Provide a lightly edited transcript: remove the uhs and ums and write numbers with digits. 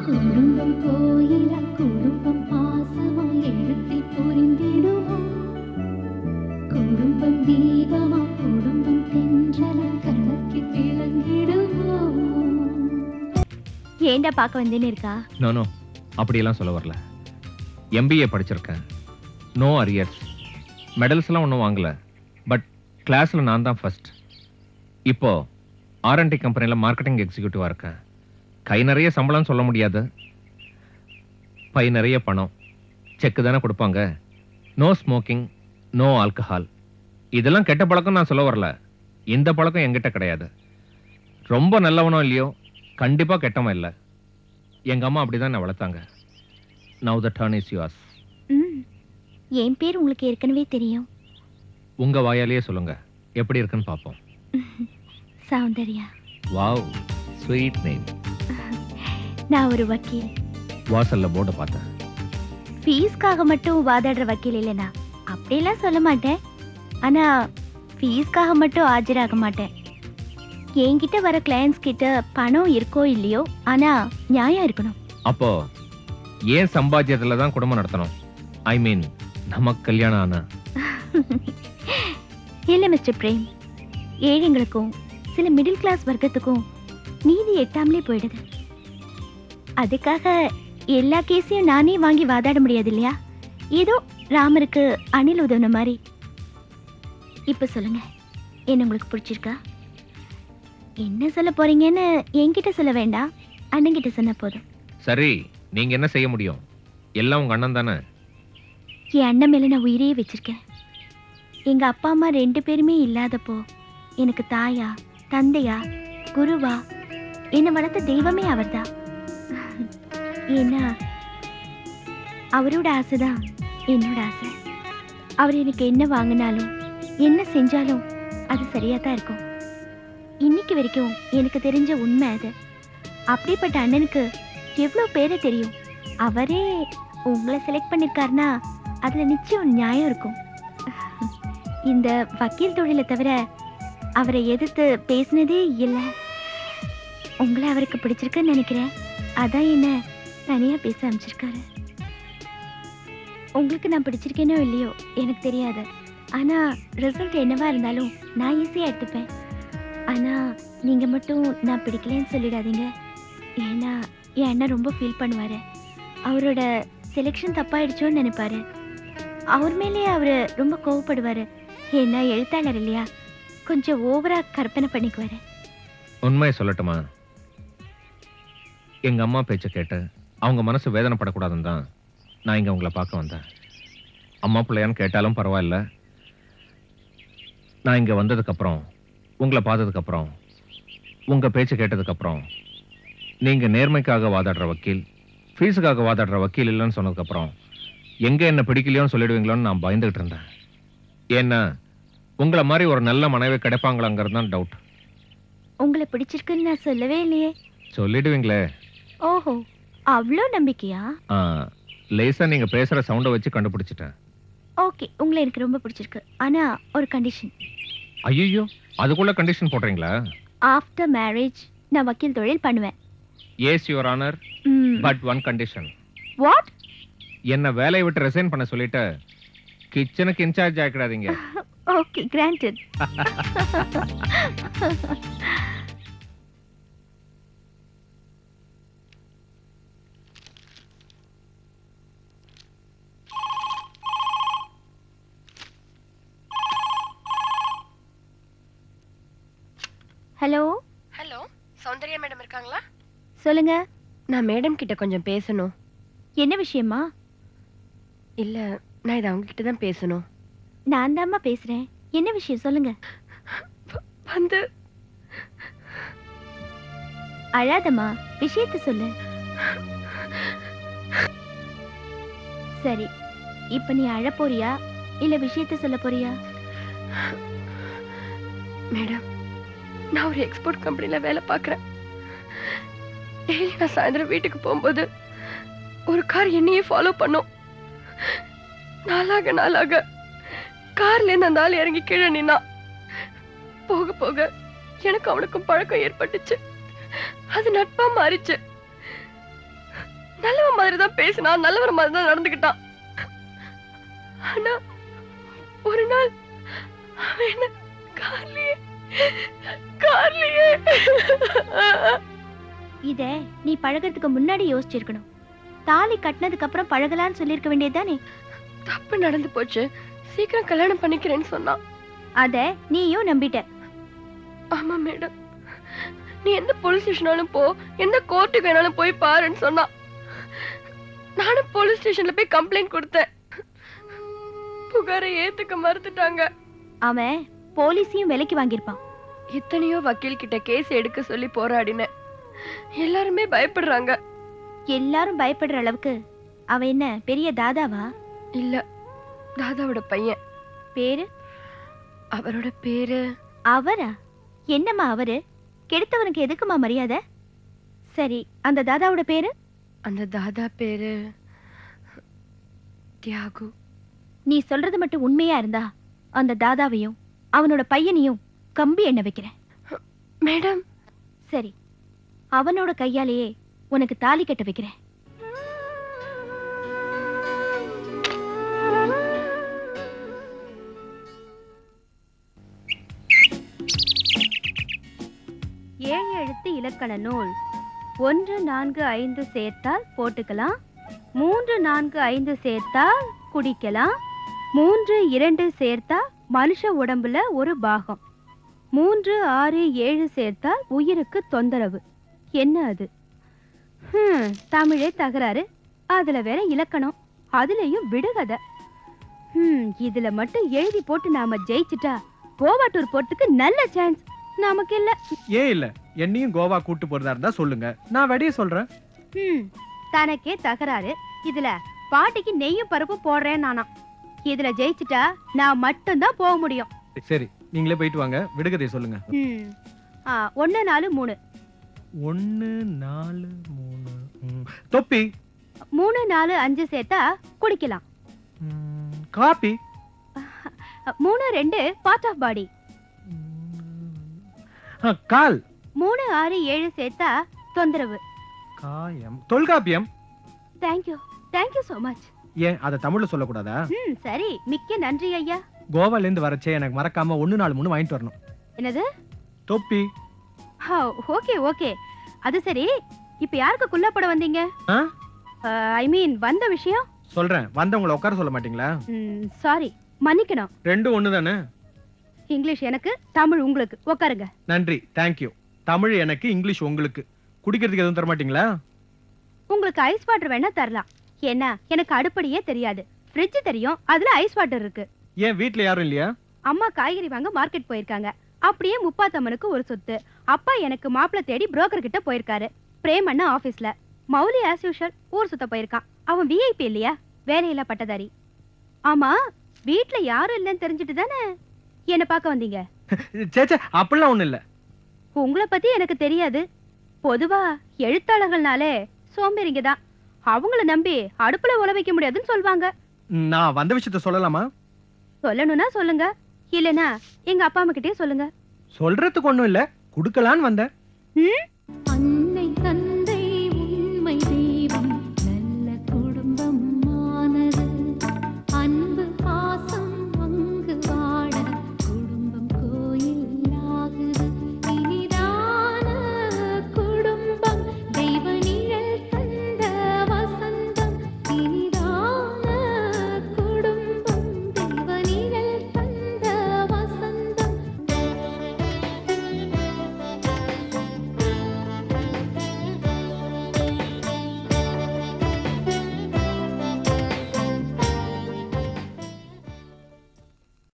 குடும்பம் கோயில குடும்பம் பாசமா எழுத்தில் புரிந்திடுமா குடும்பம் தீபமா குடும்பம் தென்றல கலக்கி திளங்கிடுமா ஏண்டா பார்க்க வந்தேன்னு இருக்கா? நோ நோ அப்படியெல்லாம் சொல்ல வரல. MBA படிச்சிருக்கேன். No arrears. மெடல்ஸ்லாம் ஒன்றும் வாங்கல. பட் கிளாஸில் நான் தான் ஃபர்ஸ்ட். இப்போ R&D கம்பெனியில் மார்க்கெட்டிங் எக்ஸிக்யூட்டிவாக இருக்கேன். கை நிறைய சம்பளம் சொல்ல முடியாது. பை நிறைய பணம். செக்கு தானே கொடுப்பாங்க. No smoking, no alcohol. இதெல்லாம் கெட்ட பழக்கம் நான் சொல்ல வரல. இந்த பழக்கம் என்கிட்ட கிடையாது. ரொம்ப நல்லவனோ இல்லையோ கண்டிப்பாக கெட்டவன் இல்லை. எங்கள் அம்மா அப்படி தான் நான் வளர்த்தாங்க. Now the turn is yours. என் பேர் உங்களுக்கு ஏற்கனவே தெரியும். உங்கள் வாயாலேயே சொல்லுங்க, எப்படி இருக்குன்னு பார்ப்போம். சௌந்தர்யா. Wow, sweet name. நான் ஒரு வக்கீல். வாசல்ல போர்டை பார்த்தேன். ஃபீஸ்க்காக மட்டும் வாதாடுற வக்கீல் இல்லைனா அப்படியெல்லாம் சொல்ல மாட்டேன். ஆனா ஃபீஸ்க்காக மட்டும் ஆஜராக மாட்டேன். என்கிட்ட வர கிளையன்ஸ் கிட்ட பணம் இருக்கோ இல்லையோ ஆனா நியாயம் இருக்கணும். அப்போ ஏன் சம்பாத்தியத்துல தான் குடும்பம் நடத்தணும்? ஐ மீன் நமக்கு கல்யாணம் ஆனா? இல்ல மிஸ்டர் பிரேம், ஏழைங்களுக்கும் சில மிடில் கிளாஸ் வர்க்கத்துக்கும் நீதி எட்டாமலே போயிடுது. அதுக்காக எல்லா கேஸையும் நானே வாங்கி வாதாட முடியாது இல்லையா? ஏதோ ராமருக்கு அணில் உதவுன மாதிரி. இப்ப சொல்லுங்க, என்ன உங்களுக்கு பிடிச்சிருக்கா? என்ன சொல்ல போறீங்கன்னு என்கிட்ட சொல்ல வேண்டாம், அண்ணன் கிட்ட சொன்ன போதும். சரி, நீங்க என்ன செய்ய முடியும்? எல்லாம் உங்க அண்ணன் தானே. என் அண்ணன் மேல நான் உயிரையே வச்சிருக்கேன். எங்க அப்பா அம்மா 2 பேருமே இல்லாதப்போ எனக்கு தாயா தந்தையா குருவா என்னை வளர்த்த தெய்வமே அவர்தான். ஏன்னா அவரோட ஆசைதான் என்னோட ஆசை. அவர் எனக்கு என்ன வாங்கினாலும் என்ன செஞ்சாலும் அது சரியா தான் இருக்கும். இன்னைக்கு வரைக்கும் எனக்கு தெரிஞ்ச உண்மை அது. அப்படிப்பட்ட அண்ணனுக்கு எவ்வளவு பேரை தெரியும். அவரே உங்களை செலக்ட் பண்ணிருக்காருன்னா அதுல நிச்சயம் நியாயம் இருக்கும். இந்த வக்கீல் தொழிலை தவிர அவரை எதிர்த்து பேசினதே இல்லை. உங்களை அவருக்கு பிடிச்சிருக்குன்னு நினைக்கிறேன். அதான் என்ன தனியா பேச அமைச்சிருக்காரு. உங்களுக்கு நான் பிடிச்சிருக்கேனோ இல்லையோ எனக்கு தெரியாது. ஆனா ரிசல்ட் என்னவா இருந்தாலும் நான் ஈஸியா எடுத்துப்பேன். ஆனா நீங்க மட்டும் நான் பிடிக்கலன்னு சொல்லிடாதீங்க. ஏன்னா என் அண்ணன் ரொம்ப ஃபீல் பண்ணுவாரு. அவரோட செலெக்ஷன் தப்பாயிடுச்சோன்னு நினைப்பாரு. அவர் மேலேயே அவரு ரொம்ப கோவப்படுவாரு. ஏன்னா எழுத்தாளர் இல்லையா, கொஞ்சம் ஓவரா கற்பனை பண்ணிக்குவாரு. உண்மையை சொல்லட்டுமா? எங்க அம்மா பேச்ச கேட்டு அவங்க மனசு வேதனைப்படக்கூடாதுன்னு தான் நான் இங்க உங்களை பார்க்க வந்தேன். அம்மா பிள்ளையான்னு கேட்டாலும் பரவாயில்ல. நான் இங்க வந்ததுக்கு அப்புறம், உங்களை பார்த்ததுக்கு அப்புறம், உங்க பேச்சு கேட்டதுக்கு அப்புறம், நீங்க நேர்மைக்காக வாதாடுற வக்கீல், ஃபீஸுக்காக வாதாடுற வக்கீல் இல்லைன்னு சொன்னதுக்கு அப்புறம் எங்க என்ன பிடிக்கலையோன்னு சொல்லிடுவீங்களோன்னு நான் பயந்துகிட்டு இருந்தேன். ஏன்னா உங்களை மாதிரி ஒரு நல்ல மனைவி கிடைப்பாங்களாங்கிறது தான் டவுட். உங்களை பிடிச்சிருக்குன்னு நான் சொல்லவே இல்லையே. சொல்லிடுவீங்களே. ஓஹோ, அவ்வளோ நம்பிக்கையா? லேசா நீங்க பேசுற சவுண்டை வச்சு கண்டுபிடிச்சிட்டேன். ஓகே, உங்களை எனக்கு ரொம்ப பிடிச்சிருக்கு. ஆனா ஒரு கண்டிஷன். ஐயோ, அதுக்குள்ள கண்டிஷன் போடுறீங்களா? ஆஃப்டர் மேரேஜ் நான் வக்கீல் தொழில் பண்ணுவேன். Yes your honour, but one condition. What? என்ன வேலையை விட்டு ரிசைன் பண்ண சொல்லிட்டு கிச்சனுக்கு இன்சார்ஜ் ஆக்கிடாதீங்க. Okay, granted. Hello. Hello, Soundarya madam இருக்காங்களா? சொல்லுங்க. நான் மேடம் கிட்ட கொஞ்சம் பேசணும். என்ன விஷயமா? இல்ல, நான் இதை அவங்க கிட்ட தான் பேசணும். நான் தாம்மா பேசுறேன். என்ன விஷயம் சொல்லுங்க. வந்து அழாதம்மா, விஷயத்தை சொல்லு. சரி, இப்ப நீ அழ போறியா இல்ல விஷயத்தை சொல்ல போறியா? மேடம், நான் ஒரு எக்ஸ்போர்ட் கம்பெனில வேலை பார்க்குறேன். டெய்லி நான் சாயந்தரம் வீட்டுக்கு போகும்போது ஒரு கார் என்னையே ஃபாலோ பண்ணும். நாளாக கார்ல இருந்து அந்த ஆள் இறங்கி கீழே நின்னா. போக போக எனக்கு அவனுக்கும் பழக்கம் ஏற்பட்டுச்சு. அது நட்பா மாறிச்சு. நல்லவன் மாதிரி தான் பேசினான், நல்லவன் மாதிரி தான் நடந்துக்கிட்டான். ஆனா ஒரு நாள் அவன் என்ன கார்லயே இத நீ பழகிறதுக்கு முன்னாடி யோசிச்சிருக்கணும். தாலி கட்டினதுக்கு அப்புறம் பழகலான்னு சொல்லிருக்க வேண்டியதுதானே? தப்பு நடந்து போச்சு, சீக்கிரம் கல்யாணம் பண்ணிக்கிறேன்னு சொன்னான். அத நீயும் நம்பிட்ட. ஆமா மேடம், நீ எந்த போலீஸ் ஸ்டேஷனாலும் போ, எந்த கோர்ட்டுக்கு வேணாலும் போய் பாருன்னு சொன்னா. நானும் போலீஸ் ஸ்டேஷன்ல போய் கம்ப்ளைண்ட் கொடுத்தேன். புகாரை ஏத்துக்க மறுத்துட்டாங்க. அவன் போலீஸையும் விலைக்கு வாங்கியிருப்பான். எத்தனையோ வக்கீல் கிட்ட கேஸ் எடுக்க சொல்லி போராடினேன். எல்லாருமே பயப்படுறாங்க. எல்லாரும் பயப்படுற அளவுக்கு அவன் என்ன பெரிய தாதாவா? இல்ல, தாதாவோட பையன். பேரு? அவரோட பேரு. அவரா? என்னம்மா அவரு? கெடுத்தவனுக்கு எதுக்குமா மரியாதை? சரி, அந்த தாதாவோட பேரு? அந்த தாதா பேரு தியாகு. நீ சொல்றது மட்டும் உண்மையா இருந்தா அந்த தாதாவையும் அவனோட பையனையும் கம்பி எண்ண வைக்கிறேன். மேடம். சரி, அவனோட கையாலேயே உனக்கு தாலி கட்ட வைக்கிறேன். ஏழு எழுத்து இலக்கண நூல். 1 4 5 சேர்த்தால் போட்டுக்கலாம், 3 4 5 சேர்த்தால் குடிக்கலாம், 3 2 சேர்த்தா மனுஷ உடம்புல ஒரு பாகம், 3 6 7 சேர்த்தால் உயிருக்கு தொந்தரவு. என்ன அது? தமிழே தகராறு, அதுல வேற இலக்கணம், அதுலயும் விடுகதை. இதுல மட்டும் எழுதி போட்டு நாம ஜெயிச்சுட்டா கோவா டூர் போறதுக்கு நல்ல சான்ஸ் நமக்கு இல்ல. ஏன் இல்ல? என்னையும் கோவா கூட்டு போறதா இருந்தா சொல்லுங்க, நான் வெடிய சொல்றேன். தனக்கே தகராறு, இதுல பாட்டிக்கு நெய்யும் பருப்பு போடுறேன் நானா. இதுல ஜெயிச்சுட்டா நான் மட்டும்தான் போக முடியும். சரி, நீங்களே போயிட்டு வாங்க, விடுகதை சொல்லுங்க. 1 4 3. 1 4 3. தொப்பி. 3 4 5 சேர்த்தா குடிக்கலாம். காபி. 3 2 part of body. கால். 3 6 7 சேர்த்தா தொந்தரவு. காயம். தொல்காப்பியம். Thank you so much. ஏன் அத தமிழ்ல சொல்லக்கூடாதா? சரி, மிக்க நன்றி ஐயா. கோவால இருந்து வரச்சே எனக்கு மறக்காம 1 4 3 வாங்கிட்டு வரணும். என்னது? தொப்பி. ஓகே. அது சரி, இப்ப யாருக்கு குள்ளப்பட வந்தீங்க? ஐ மீன் வந்த விஷயம் சொல்றேன். வந்தவங்கள உட்கார சொல்ல மாட்டீங்களா? சாரி, மன்னிக்கணும். ரெண்டும் ஒண்ணு தானே? இங்கிலீஷ் எனக்கு, தமிழ் உங்களுக்கு. உட்காருங்க. நன்றி, தேங்க்யூ. தமிழ் எனக்கு, இங்கிலீஷ் உங்களுக்கு. குடிக்கிறதுக்கு எதுவும் தர மாட்டீங்களா? உங்களுக்கு ஐஸ் வாட்டர் வேணா தரலாம். ஏன்னா எனக்கு அடுப்படியே தெரியாது. ஃப்ரிட்ஜ் தெரியும், அதுல ஐஸ் வாட்டர் இருக்கு. ஏன் வீட்ல யாரும் இல்லையா? அம்மா காய்கறி வாங்க மார்க்கெட் போயிருக்காங்க. அப்படியே முப்பாத்தம்மனுக்கு ஒரு சொத்து. அப்பா எனக்கு மாப்பிள தேடி புரோக்கர் கிட்ட போயிருக்காரு. பிரேம் அண்ணா ஆபீஸ்ல. மௌலி ஆஸ் யூஷுவல் ஊர் சுத்த போயிருக்கான். அவன் விஐபி இல்லையா, வேலையில பட்டதாரி. ஆமா, வீட்ல யாரும் இல்லைன்னு தெரிஞ்சுட்டு தானே என்ன பார்க்க வந்தீங்க? சேச்சே, அப்படிலாம் ஒண்ணு இல்ல. உங்களை பத்தி எனக்கு தெரியாது. பொதுவா எழுத்தாளர்கள்னாலே சோம்பேறிங்க தான். அவங்கள நம்பி அடுப்புல உல வைக்க முடியாதுன்னு சொல்வாங்க. நான் வந்த விஷயத்த சொல்லலாமா? சொல்லணும்னா சொல்லுங்க, இல்லனா எங்க அப்பா அம்மா கிட்டயே சொல்லுங்க. சொல்றதுக்கு ஒண்ணும் இல்ல, குடுக்கலான்னு வந்தேன்.